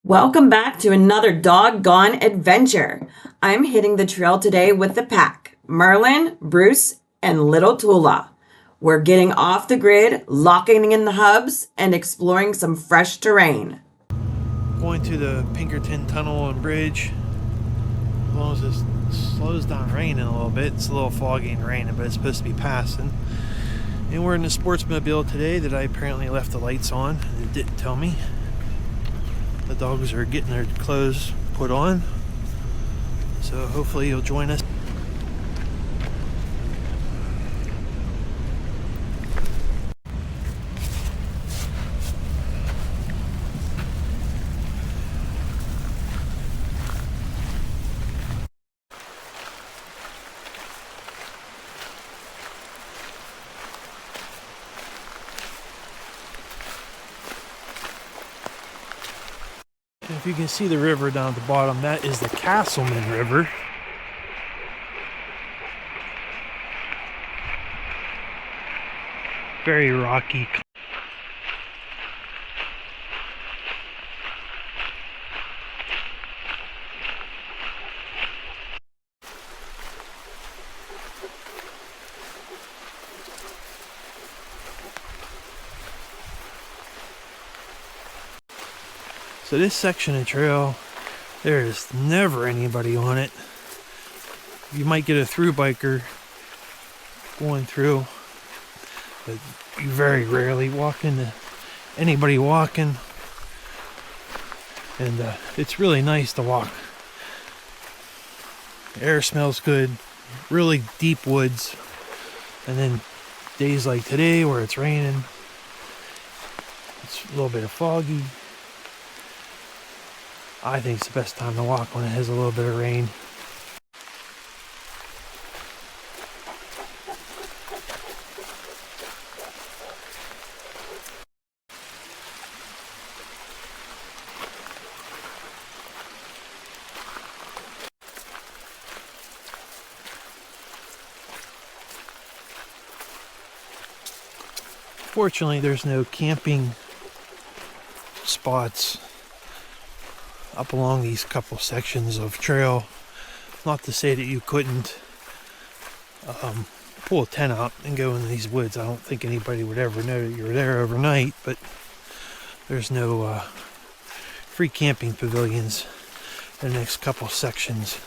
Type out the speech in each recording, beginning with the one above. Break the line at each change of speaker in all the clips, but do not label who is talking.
Welcome back to another doggone adventure. I'm hitting the trail today with the pack, Merlin, Bruce, and little Tula. We're getting off the grid, locking in the hubs, and exploring some fresh terrain.
Going to the Pinkerton Tunnel and bridge. As long as it slows down raining a little bit. It's a little foggy and raining, but it's supposed to be passing. And we're in the sportsmobile today that I apparently left the lights on. It didn't tell me. The dogs are getting their clothes put on, so hopefully you'll join us. If you can see the river down at the bottom, that is the Casselman River. Very rocky. So this section of trail, there is never anybody on it. You might get a through biker going through, but you very rarely walk into anybody walking. And it's really nice to walk. The air smells good, really deep woods. And then days like today where it's raining, it's a little bit of foggy. I think it's the best time to walk when it has a little bit of rain. Fortunately, there's no camping spots up along these couple sections of trail. Not to say that you couldn't pull a tent out and go into these woods. I don't think anybody would ever know that you're there overnight, but there's no free camping pavilions in the next couple sections.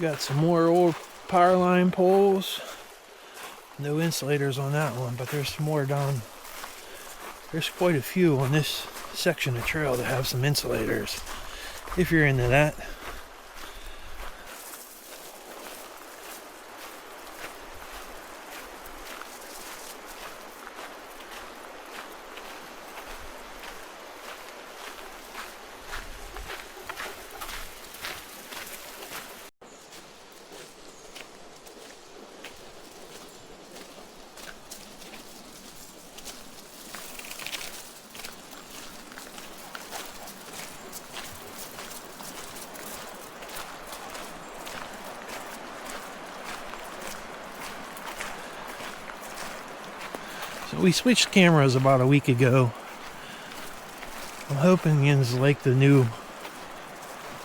Got some more old power line poles. No insulators on that one, but there's some more down. There's quite a few on this section of trail that have some insulators, if you're into that. So we switched cameras about a week ago. I'm hoping Yin's like the new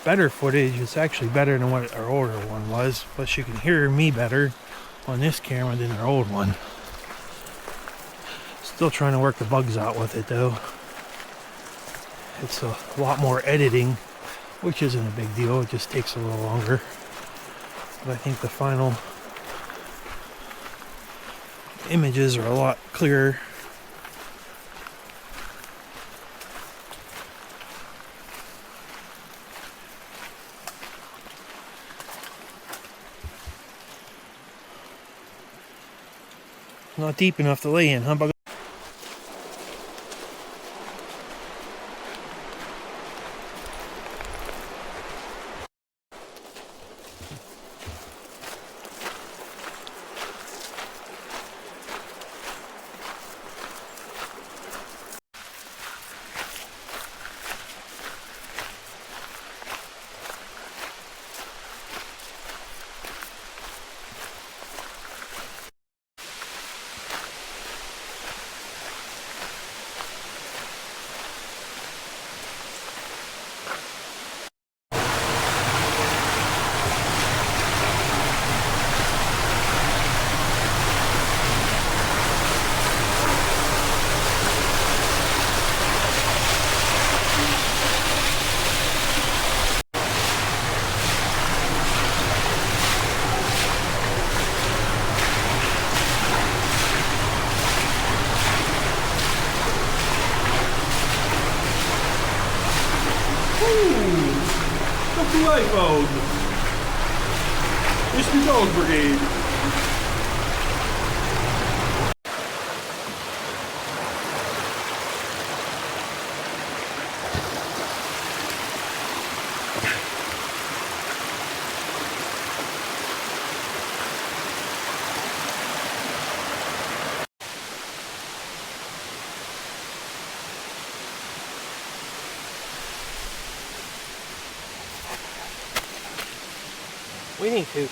better footage. It's actually better than what our older one was, plus you can hear me better on this camera than our old one. Still trying to work the bugs out with it though. It's a lot more editing, which isn't a big deal. It just takes a little longer. But I think the final images are a lot clearer. Not deep enough to lay in, huh, Bug?
Ooh, look who I found. It's the dog brigade.
We need to.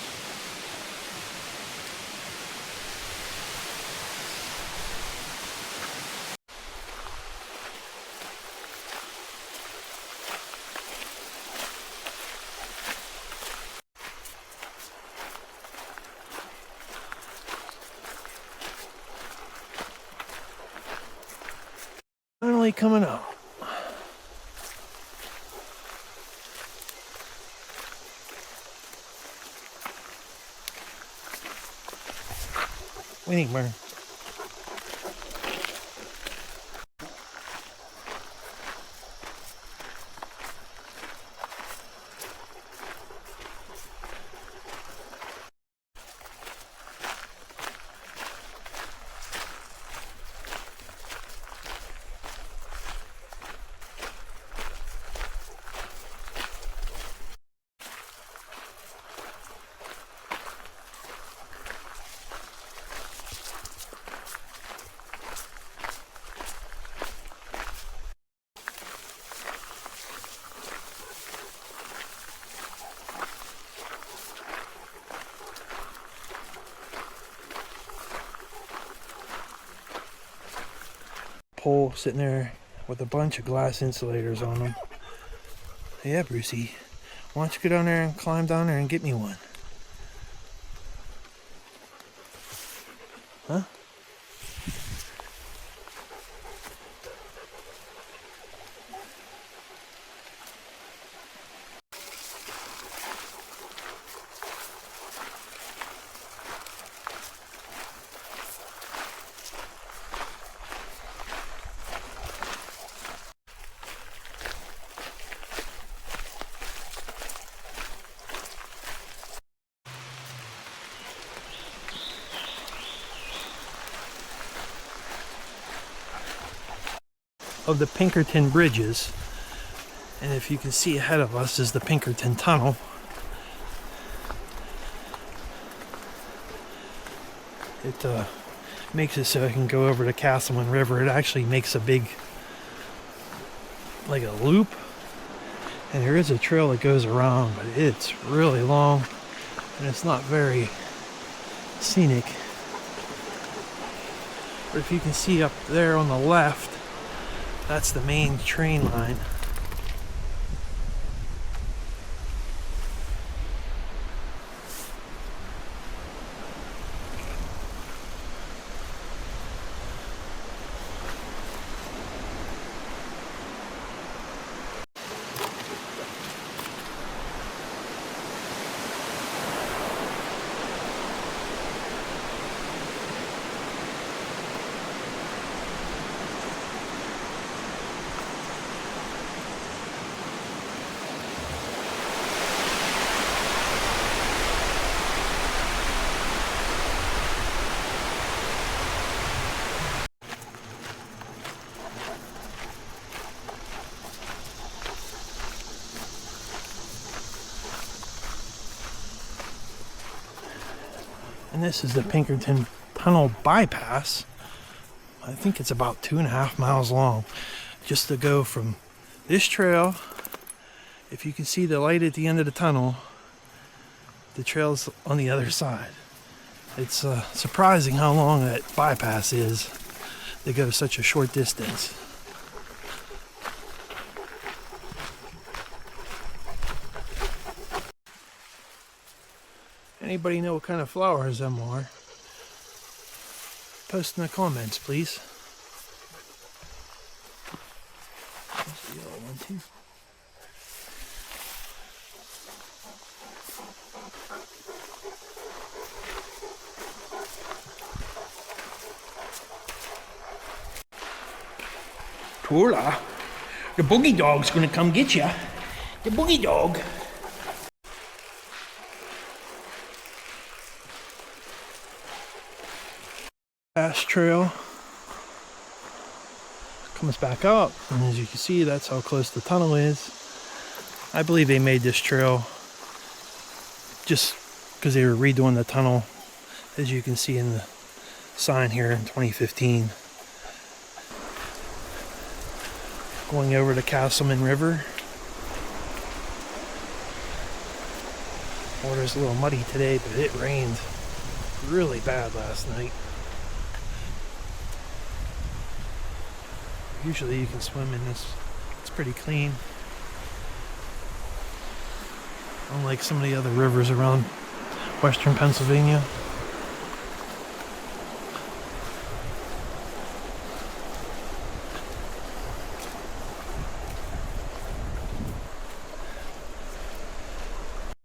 Finally coming up. We need more. Pole sitting there with a bunch of glass insulators on them. Yeah, Brucey, why don't you go down there and climb down there and get me one? Huh? Of the Pinkerton bridges, and if you can see ahead of us is the Pinkerton Tunnel. It makes it so I can go over the Casselman River. It actually makes a big, like a loop, and there is a trail that goes around, but it's really long and it's not very scenic. But if you can see up there on the left, that's the main train line. And this is the Pinkerton Tunnel bypass. I think it's about 2.5 miles long. Just to go from this trail, if you can see the light at the end of the tunnel, the trail's on the other side. It's surprising how long that bypass is to go such a short distance. Anybody know what kind of flowers them are? Post in the comments, please. There's the yellow one too.
Tula, the boogie dog's gonna come get you.
The boogie dog. Pass trail comes back up, and as you can see, that's how close the tunnel is. I believe they made this trail just because they were redoing the tunnel, as you can see in the sign here, in 2015. Going over the Casselman River. Water's a little muddy today, but it rained really bad last night. Usually you can swim in this. It's pretty clean. Unlike some of the other rivers around western Pennsylvania.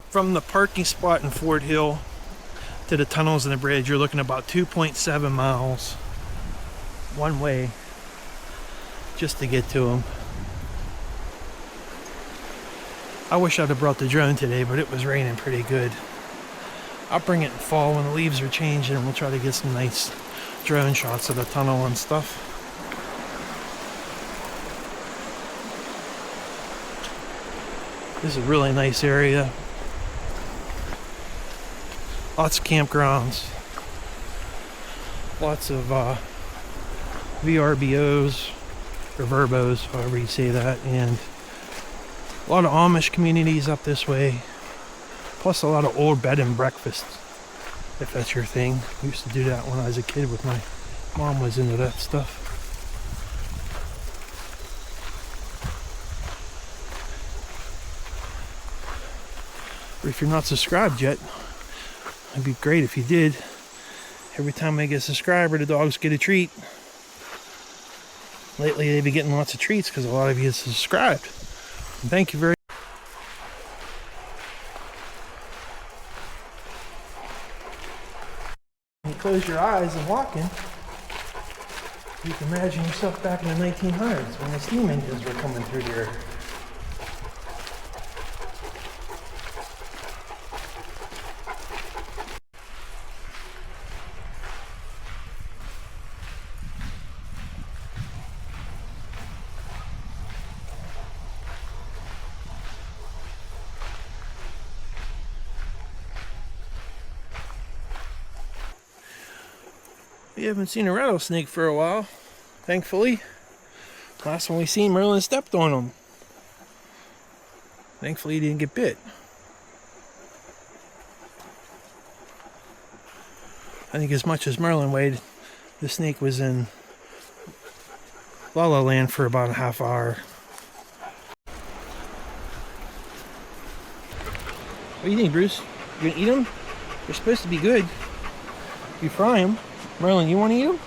From the parking spot in Fort Hill to the tunnels and the bridge, you're looking at about 2.7 miles one way just to get to them. I wish I'd have brought the drone today, but it was raining pretty good. I'll bring it in fall when the leaves are changing, and we'll try to get some nice drone shots of the tunnel and stuff. This is a really nice area. Lots of campgrounds. Lots of VRBOs, or verbos, however you say that, and a lot of Amish communities up this way, plus a lot of old bed and breakfasts, if that's your thing. I used to do that when I was a kid with my mom, was into that stuff. Or if you're not subscribed yet, it'd be great if you did. Every time I get a subscriber, the dogs get a treat. Lately they've been getting lots of treats because a lot of you have subscribed. And thank you very much. When you close your eyes and walking, you can imagine yourself back in the 1900s when the steam engines were coming through here. We haven't seen a rattlesnake for a while, thankfully. Last one we seen, Merlin stepped on him. Thankfully he didn't get bit. I think as much as Merlin weighed, the snake was in La La Land for about a half hour. What do you think, Bruce? You gonna eat them? They're supposed to be good. You fry them. Merlin, you want to eat them?